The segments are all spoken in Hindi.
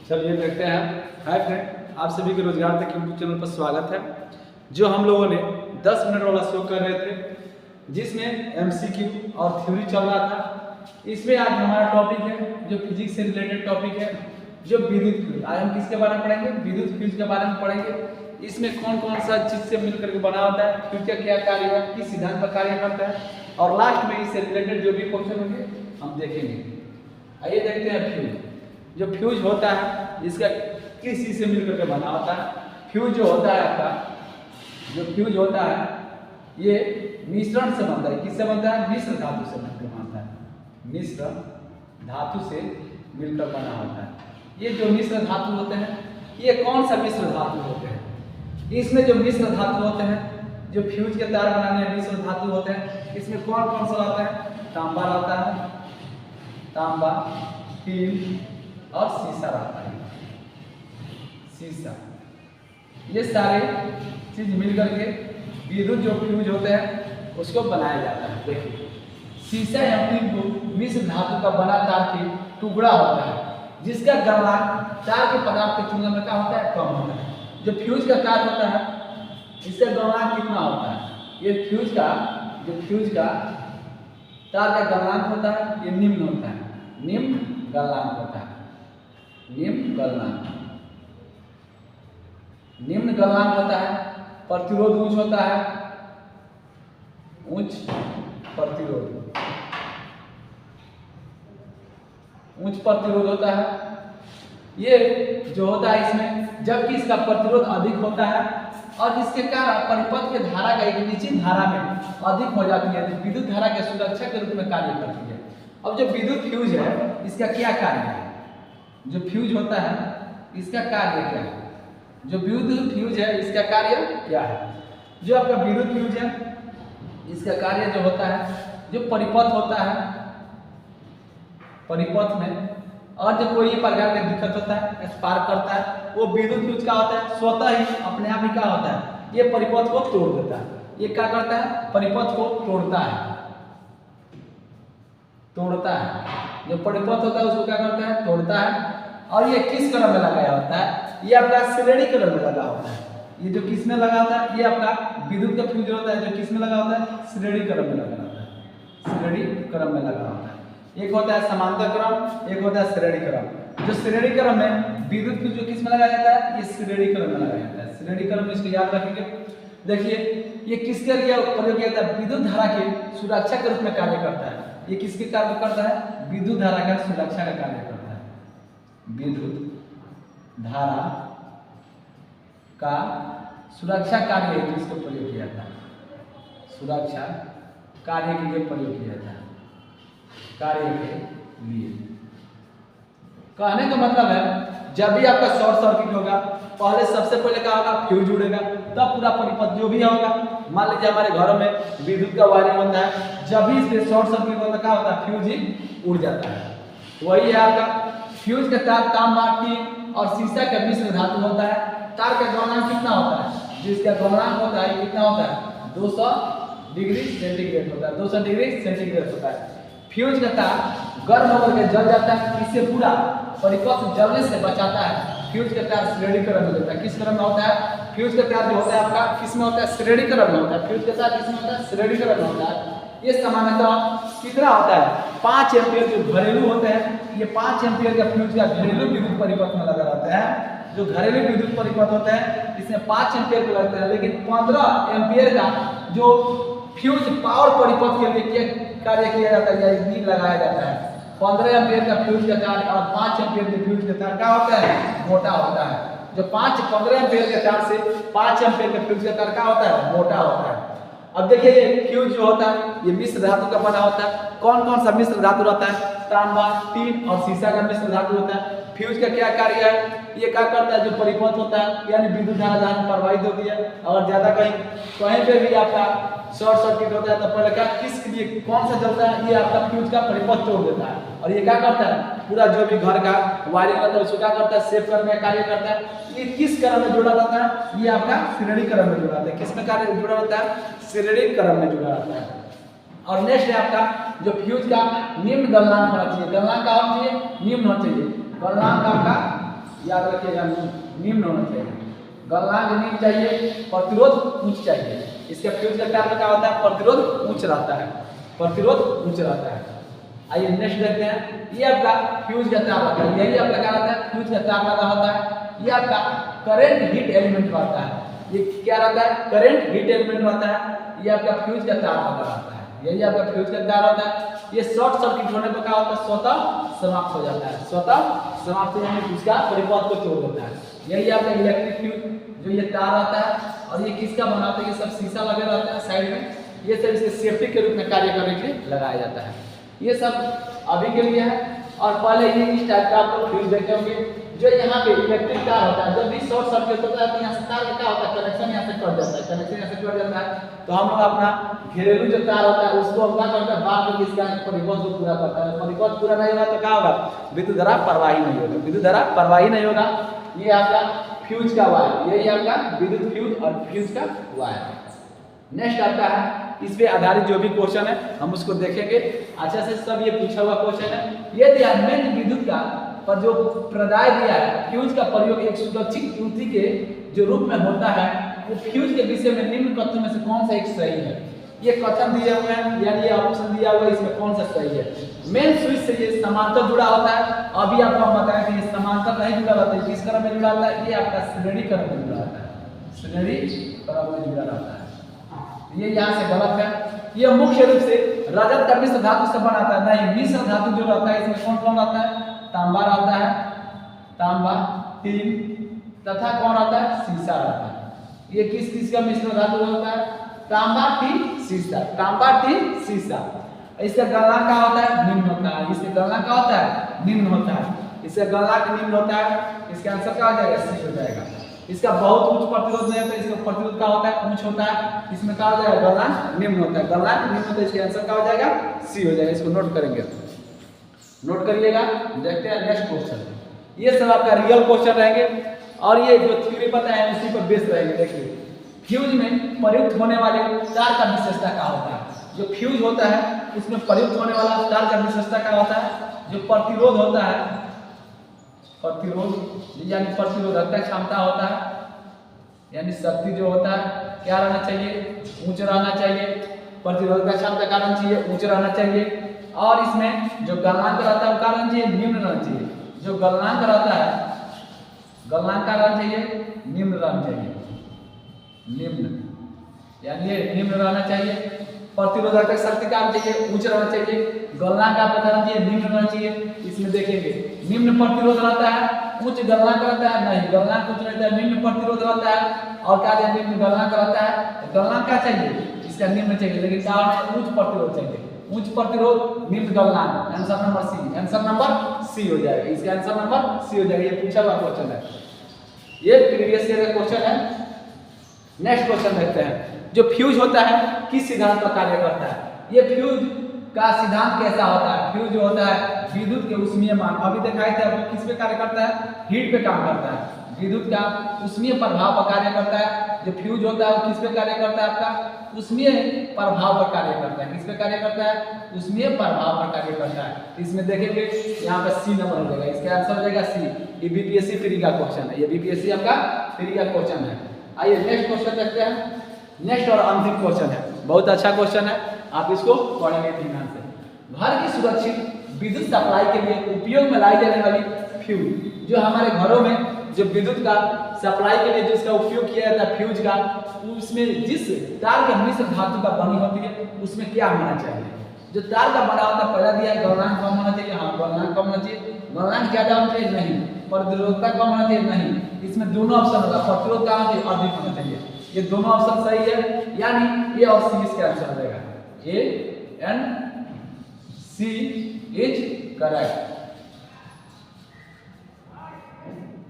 चलिए देखते हैं। हाय फ्रेंड, आप सभी के रोजगार तक यूट्यूब चैनल पर स्वागत है। जो हम लोगों ने 10 मिनट वाला शो कर रहे थे, जिसमें एमसीक्यू और थ्योरी चल रहा था। इसमें आज हमारा टॉपिक है जो फिजिक्स से रिलेटेड टॉपिक है, जो विद्युत फ्यूज। आज हम किसके बारे में पढ़ेंगे? विद्युत फ्यूज के बारे में पढ़ेंगे। इसमें कौन कौन सा चीज से मिलकर के बना होता है, फ्यूज का क्या कार्य है, किस सिद्धांत पर कार्य करता है, और लास्ट में इससे रिलेटेड जो भी क्वेश्चन होंगे हम देखेंगे। आइए देखते हैं फ्यूज। जो फ्यूज होता है इसका किस चीज से मिलकर के बना होता है। फ्यूज जो होता है आपका, जो फ्यूज होता है ये मिश्रण से बनता है। किससे बनता है? मिश्र धातु से मिलकर बनता है। मिश्र धातु से मिलकर बना होता है। ये जो मिश्र धातु होते हैं, ये कौन सा मिश्र धातु होते हैं? इसमें जो मिश्र धातु होते हैं, जो फ्यूज के तार बनाने में मिश्र धातु होते हैं, इसमें कौन कौन सा आता है? तांबा रहता है, तांबा, स्टील और सीसा रहता है। सीसा, ये सारे चीज मिलकर के विद्युत जो फ्यूज होते हैं उसको बनाया जाता है। देखिए, सीसा या टीन को मिश्र धातु का बना तार की टुकड़ा होता है, जिसका गलनांक तार के पदार्थ की तुलना में क्या होता है? कम होता है। जो फ्यूज का तार होता है इसका गलनांक कितना होता है? ये फ्यूज का तार का गलनांक होता है, ये निम्न होता है। निम्न गलनांक होता है। निम्न गलनांक होता है। प्रतिरोध उच्च होता है, उच्च प्रतिरोध होता है। ये जो होता है इसमें, जबकि इसका प्रतिरोध अधिक होता है और इसके कारण परिपथ के धारा का एक निश्चित धारा में अधिक हो जाती है, तो विद्युत धारा के सुरक्षा के रूप में कार्य करती है। अब जो विद्युत फ्यूज है इसका क्या कार्य है? जो फ्यूज होता है इसका कार्य क्या है? जो विद्युत फ्यूज है इसका कार्य क्या है? जो आपका विद्युत फ्यूज है इसका कार्य जो होता है, जो परिपथ होता है, परिपथ में और जो कोई प्रकार का दिक्कत होता है, स्पार्क करता है, वो विद्युत फ्यूज का होता है। स्वतः ही अपने आप ही क्या होता है? ये परिपथ को तोड़ देता है। ये क्या करता है? परिपथ को तोड़ता है। जो परिपथ होता है उसको क्या करता है? तोड़ता है। और ये किस क्रम में लगाया होता है? ये आपका श्रेणी क्रम में लगा होता है। ये जो किस में लगा होता है? ये आपका विद्युत का फ्यूज होता है जो किस में लगा होता है? श्रेणी क्रम में लगा होता है। श्रेणी क्रम में लगा होता है। एक होता है समांतर क्रम, एक होता है श्रेणी क्रम। जो श्रेणी क्रम में विद्युत फ्यूज जो किस में लगाया जाता है? ये श्रेणी क्रम में लगाया जाता है। श्रेणी क्रम में इसको याद रखेंगे। देखिए, ये किसके लिए प्रयोग किया जाता है? विद्युत धारा की सुरक्षा के रूप में कार्य करता है। ये किसके कार्य करता है? विद्युत धारा का सुरक्षा का कार्य करता है। विद्युत धारा का सुरक्षा कार्य हेतु इसको प्रयोग किया जाता है। सुरक्षा कार्य के लिए प्रयोग किया जाता है। कार्य के लिए कहने का मतलब है, जब भी आपका शॉर्ट सर्किट होगा, पहले सबसे पहले क्या होगा? फ्यूज उड़ेगा, तब पूरा परिपथ जो भी होगा। मान लीजिए हमारे घरों में विद्युत का वायरिंग होता है, जब भी इसमें शॉर्ट सर्किट होता है क्या होता है? फ्यूज ही उड़ जाता है। वही है आपका फ्यूज का तार तांबा, टीन और सीसा का मिश्र धातु होता है। तार का गलनांक कितना होता है? जिसका गलनांक होता है कितना होता है? 200 डिग्री सेंटीग्रेड होता है। 200 डिग्री सेंटीग्रेड होता है। फ्यूज का तार गर्म होकर के जल जाता है, इससे पूरा परिपथ जलने से बचाता है। फ्यूज का तार श्रेणी क्रम में होता है। किस क्रम में होता है? फ्यूज का तार जो होता है आपका किस में होता है? श्रेणी क्रम में होता है। फ्यूज का तार किस में होता है? श्रेणी क्रम में होता है। ये सामान्यतः कितना होता है? 5 एम्पीयर जो घरेलू होते हैं, ये 5 एम्पीयर का फ्यूज का घरेलू विद्युत परिपथ में लगा रहता है। जो घरेलू विद्युत परिपथ होते हैं इसमें 5 एम्पीयर का लगता है, लेकिन 15 एम्पीयर का जो फ्यूज पावर परिपथ के लिए कार्य किया जाता है, या लगाया जाता है। 15 एम्पीयर का फ्यूज का तार और 5 एम्पीयर के फ्यूज का तार क्या होता है? मोटा होता है। जो 15 एम्पीयर के तार से 5 एम्पीयर के फ्यूज का तार क्या होता है? मोटा होता है। अब देखिए, ये फ्यूज जो होता है ये मिश्र धातु का बना होता है। कौन कौन सा मिश्र धातु रहता है? तांबा, टीन और सीसा का मिश्र धातु होता है। फ्यूज का क्या कार्य है? ये क्या करता है? जो परिपथ होता है, यानी विद्युत धारा जहाँ प्रवाहित होती है, अगर ज्यादा कहीं पे भी आपका शॉर्ट सर्किट होता है तो पहले क्या किस लिए कौन सा जलता है? ये आपका फ्यूज का परिपथ तोड़ देता है। और ये क्या करता है? पूरा जो भी घर का वायरिंग होता है उसको क्या करता है? सेव करने का कार्य करता है। ये किस क्रम में जुड़ा रहता है? ये आपका श्रेणी क्रम में जुड़ा रहता है। किस में कार्य जुड़ा रहता है? श्रेणी क्रम में जुड़ा रहता है। और नेक्स्ट है आपका जो फ्यूज का निम्न गलनांक होना चाहिए। गलनांक क्या होना चाहिए? निम्न होना चाहिए। गलनांक आपका याद रखिएगा निम्न होना चाहिए। गलनांक निम्न चाहिए, प्रतिरोध उच्च चाहिए। इसके फ्यूज का कार्य क्या होता है? प्रतिरोध उच्च रहता है, प्रतिरोध उच्च रहता है। आइए नेक्स्ट देखते हैं। ये आपका फ्यूज का तार होता है, यही आपका क्या रहता है? फ्यूज का तार लगा होता है। ये आपका करंट हीट एलिमेंट रहता है। ये क्या रहता है? करंट हीट एलिमेंट रहता है। ये आपका फ्यूज का तार लगा रहता है, यही आपका फ्यूज का तार होता है। ये शॉर्ट सर्किट होने पर क्या होता है? स्वतः समाप्त हो जाता है, स्वतः समाप्त हो जाने पर उसका परिपथ को तोड़ देता है। यही आपका इलेक्ट्रिक फ्यूज जो ये तार आता है। और ये किसका बना होता है? ये सब शीशा लगे रहते हैं साइड में, ये सब इसके सेफ्टी के रूप में कार्य करने के लिए लगाया जाता है। ये सब अभी के लिए है। और पहले ये इस टाइप का आप लोग फ्यूज देखे होंगे जो यहाँ पे इलेक्ट्रिक तार होता है। जब भी शॉर्ट सर्किट होता है तो यहाँ से तार का क्या होता है? कनेक्शन यहाँ से कट जाता है, कनेक्शन यहाँ से कट जाता है। तो हम लोग अपना घरेलू जो तार होता है उसको हम क्या करते हैं? बाद में इसका परिपथ को पूरा करता है। परिपथ पूरा नहीं होगा तो क्या होगा? विद्युत धारा प्रवाही नहीं होगा, विद्युत धारा प्रवाही नहीं होगा। ये आपका फ्यूज का वायर, यही आपका विद्युत फ्यूज और फ्यूज का वायर। नेक्स्ट आपका है इस पे आधारित जो भी क्वेश्चन है हम उसको देखेंगे अच्छा से। सब ये पूछा हुआ क्वेश्चन है। ये ध्यान विद्युत का पर जो प्रदाय दिया है, फ्यूज का प्रयोग एक सुरक्षित युक्ति के जो रूप में होता है, वो फ्यूज के विषय में निम्न कथनों में से कौन सा एक सही है? ये कथन दिए हुए हैं, यानी ये ऑप्शन दिया हुआ है, इसमें कौन सा सही है? मेन स्विच से ये समांतर जुड़ा होता है। अभी आपको हम बताएं कि ये समांतर नहीं जुड़ा रहता है, किस क्रम में जुड़ा होता है? ये आपका श्रेणी क्रम में जुड़ा रहता है, श्रेणी क्रम में जुड़ा रहता है। ये यहाँ से गलत है। ये मुख्य रूप से रजत का मिश्र धातु से बनाता है। नहीं, मिश्र धातु जो रहता है इसमें कौन कौन रहता है? तांबा रहता है, तांबा, टीन तथा कौन रहता है? सीसा रहता है। ये किस किस का मिश्र धातु होता है? तांबा, टीन, सीसा, तांबा, टीन, सीसा। इसका गलनांक क्या होता है? निम्न होता है। इसका गलनांक क्या होता है? निम्न होता है। इसका गलनांक निम्न होता है। इसका आंसर क्या हो जाएगा? सी हो जाएगा। इसका बहुत उच्च प्रतिरोध नहीं होता, इसका प्रतिरोध क्या होता है? उच्च होता है। इसमें क्या हो जाएगा? गलनांक निम्न होता है, गलनांक निम्न होता है। इसका आंसर क्या हो जाएगा? सी हो जाएगा। इसको नोट करेंगे, नोट करिएगा। देखते हैं नेक्स्ट क्वेश्चन। ये सब आपका रियल क्वेश्चन रहेंगे और ये जो थ्योरी पता है उसी पर बेस रहेंगे। देखिए फ्यूज में प्रयुक्त होने वाले तार का विशेषता क्या होता है? जो फ्यूज होता है उसमें प्रयुक्त होने वाला तार का विशेषता क्या होता है? जो प्रतिरोध होता है, प्रतिरोध यानी प्रतिरोधकता क्षमता होता है, यानी शक्ति जो होता है क्या रहना चाहिए? उच्च रहना चाहिए। प्रतिरोधकता क्षमता क्या रहना चाहिए? उच्च रहना चाहिए। और इसमें जो गलनांक रहता है वो क्या रहना चाहिए? निम्न रहना चाहिए। जो गलनांक रहता है, गलनांक क्या रहना चाहिए? निम्न रहना चाहिए, निम्न, यानी ये निम्न रहना चाहिए। प्रतिरोधकता शक्ति क्या रहना चाहिए? उच्च रहना चाहिए। गलनांक आपका रहना चाहिए? निम्न रहना चाहिए। इसमें देखेंगे निम्न प्रतिरोध रहता है, उच्च गलनांक रहता है। नहीं, गलनांक उच्च रहता है, निम्न प्रतिरोध रहता है। और क्या चाहिए? निम्न गलनांक रहता है। गलनांक क्या चाहिए? इसका निम्न चाहिए, लेकिन क्या उच्च प्रतिरोध चाहिए। उच्च प्रतिरोध, निम्न गलनांक, answer number C, answer number C हो जाएगा। इसका आंसर नंबर सी हो जाएगा। ये पूछा हुआ क्वेश्चन है, ये प्रीवियस ईयर का क्वेश्चन है। नेक्स्ट क्वेश्चन देखते हैं। जो फ्यूज होता है किस सिद्धांत पर कार्य करता है? ये फ्यूज का सिद्धांत कैसा होता है? फ्यूज जो होता है विद्युत के ऊष्मीय मान, अभी दिखाए थे आपको, किस पे कार्य करता है? हीट पे काम करता है। विद्युत का ऊष्मीय प्रभाव पर कार्य करता है। जो फ्यूज होता है वो किस पे कार्य करता है? आपका ऊष्मीय प्रभाव पर कार्य करता है। किस पे कार्य करता है? ऊष्मीय प्रभाव पर कार्य करता है। इसमें देखेंगे यहाँ पे सी नंबर हो जाएगा। इसका आंसर हो जाएगा सी। ये बीपीएससी फ्री का क्वेश्चन है, ये बीपीएससी आपका फ्री का क्वेश्चन है। आइए नेक्स्ट क्वेश्चन देखते हैं। नेक्स्ट और अंतिम क्वेश्चन है, बहुत अच्छा क्वेश्चन है, आप इसको पढ़ेंगे ध्यान से। घर की सुरक्षित विद्युत सप्लाई के लिए उपयोग में लाई जाने वाली फ्यूज, जो हमारे घरों में जो विद्युत का सप्लाई के लिए जिसका उपयोग किया जाता है फ्यूज का, उसमें जिस तार का मिश्र धातु का बनी होती है उसमें क्या होना चाहिए? जो तार का बना होता है पहला दिया है गलनांक कम होना चाहिए। हाँ, गलनांक कम होना चाहिए। गलनांक ज्यादा होना चाहिए? नहीं। प्रतिरोधकता कम होना चाहिए? नहीं। इसमें दोनों ऑप्शन होगा। प्रतिरोध क्या होना चाहिए? अधिक होना चाहिए। ये दोनों ऑप्शन सही है, यानी ए और सी इसका आंसर हो जाएगा। A and C is correct.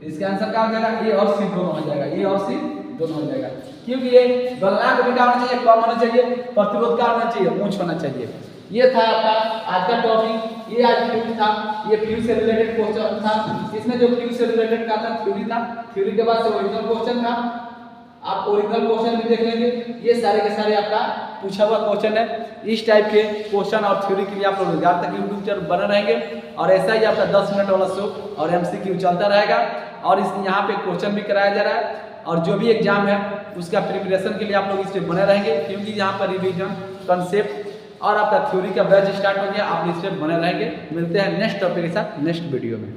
इसका आंसर क्या हो जाएगा? ए और सी दोनों हो जाएगा। ए और सी दोनों हो जाएगा, क्योंकि ये गलनांक भी क्या होना चाहिए? कम होना चाहिए। प्रतिरोध क्या होना चाहिए? उच्च होना चाहिए। ये था आपका आज का टॉपिक। ये आज फ्यूज था, ये फ्यूज से रिलेटेड क्वेश्चन था। इसमें जो फ्यूज से रिलेटेड का था थ्योरी था, थ्योरी के बाद से ओरिजिनल क्वेश्चन था। आप ओरिजिनल क्वेश्चन भी देख लेंगे। ये सारे के सारे आपका पूछा हुआ क्वेश्चन है। इस टाइप के क्वेश्चन और थ्योरी के लिए आप लोग जब तक यूट्यूब चैनल बने रहेंगे और ऐसा ही आपका 10 मिनट वाला शो और MCQ चलता रहेगा और इस यहाँ पे क्वेश्चन भी कराया जा रहा है और जो भी एग्जाम है उसका प्रिपरेशन के लिए आप लोग इससे बने रहेंगे, क्योंकि यहाँ पर रिवीजन, कंसेप्ट और आपका थ्योरी का बैच स्टार्ट हो गया। आप इस पे बने रहेंगे। मिलते हैं नेक्स्ट टॉपिक के साथ नेक्स्ट वीडियो में।